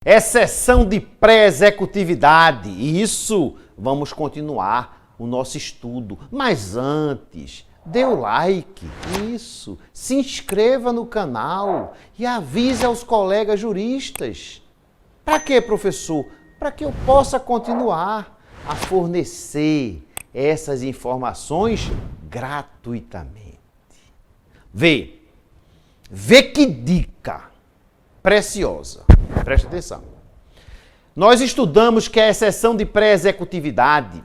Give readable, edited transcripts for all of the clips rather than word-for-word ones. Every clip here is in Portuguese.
Exceção de pré-executividade. E isso, vamos continuar o nosso estudo. Mas antes, dê o like, isso, se inscreva no canal e avise aos colegas juristas. Para quê, professor? Para que eu possa continuar a fornecer essas informações gratuitamente. Vê que dica preciosa. Preste atenção. Nós estudamos que a exceção de pré-executividade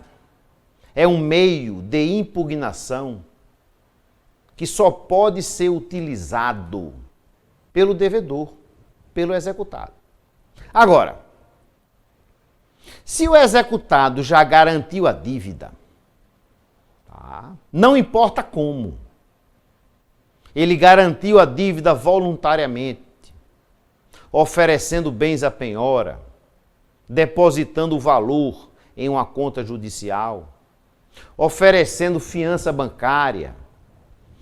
é um meio de impugnação que só pode ser utilizado pelo devedor, pelo executado. Agora, se o executado já garantiu a dívida, não importa como, ele garantiu a dívida voluntariamente, oferecendo bens à penhora, depositando o valor em uma conta judicial, oferecendo fiança bancária,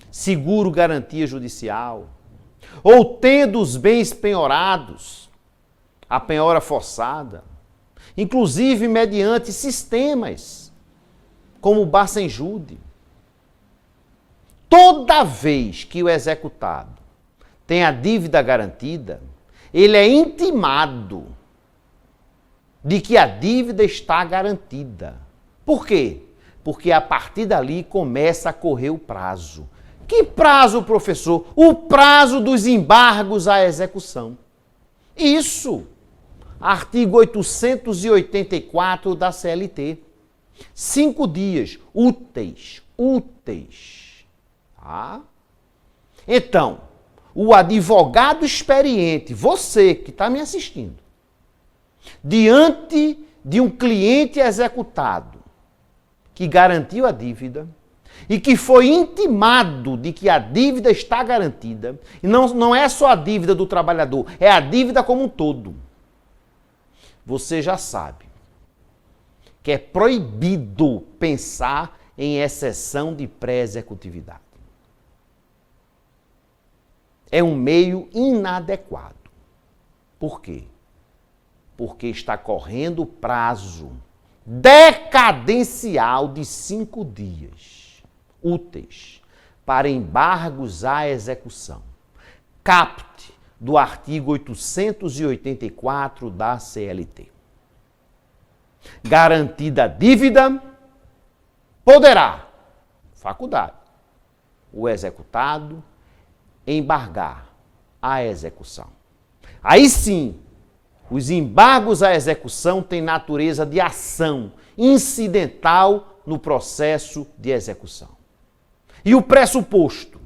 seguro garantia judicial, ou tendo os bens penhorados, a penhora forçada, inclusive mediante sistemas como o Bacenjude. Toda vez que o executado tem a dívida garantida, ele é intimado de que a dívida está garantida. Por quê? Porque a partir dali começa a correr o prazo. Que prazo, professor? O prazo dos embargos à execução. Isso! Artigo 884 da CLT. 5 dias úteis. Então, o advogado experiente, você que está me assistindo, diante de um cliente executado que garantiu a dívida e que foi intimado de que a dívida está garantida, e não é só a dívida do trabalhador, é a dívida como um todo, você já sabe que é proibido pensar em exceção de pré-executividade. É um meio inadequado. Por quê? Porque está correndo o prazo decadencial de 5 dias úteis para embargos à execução. Capte do artigo 884 da CLT. Garantida a dívida, poderá, faculdade, o executado embargar a execução. Aí sim, os embargos à execução têm natureza de ação incidental no processo de execução. E o pressuposto?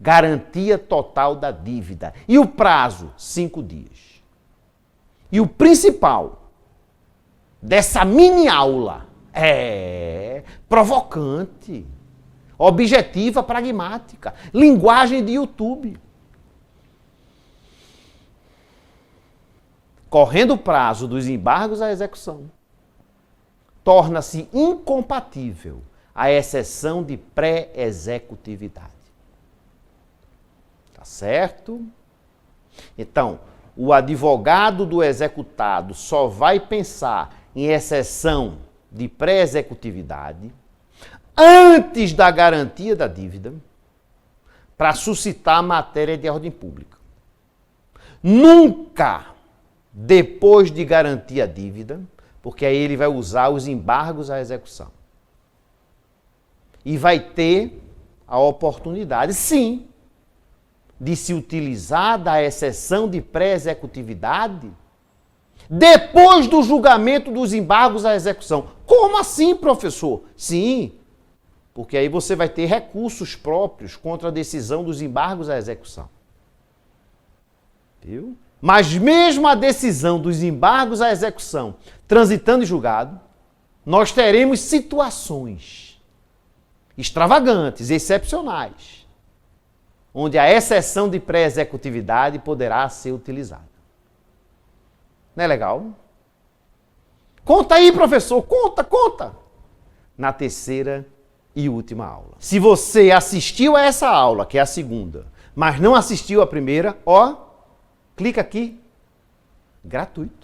Garantia total da dívida. E o prazo? 5 dias. E o principal dessa mini aula é provocante, objetiva, pragmática, linguagem de YouTube. Correndo o prazo dos embargos à execução, torna-se incompatível a exceção de pré-executividade. Tá certo? Então, o advogado do executado só vai pensar em exceção de pré-executividade antes da garantia da dívida para suscitar matéria de ordem pública. Nunca depois de garantir a dívida, porque aí ele vai usar os embargos à execução. E vai ter a oportunidade, sim, de se utilizar da exceção de pré-executividade depois do julgamento dos embargos à execução. Como assim, professor? Sim, porque aí você vai ter recursos próprios contra a decisão dos embargos à execução. Viu? Mas mesmo a decisão dos embargos à execução transitando em julgado, nós teremos situações extravagantes, excepcionais, onde a exceção de pré-executividade poderá ser utilizada. Não é legal? Conta aí, professor, conta! Na terceira e última aula. Se você assistiu a essa aula, que é a segunda, mas não assistiu a primeira, clica aqui, gratuito.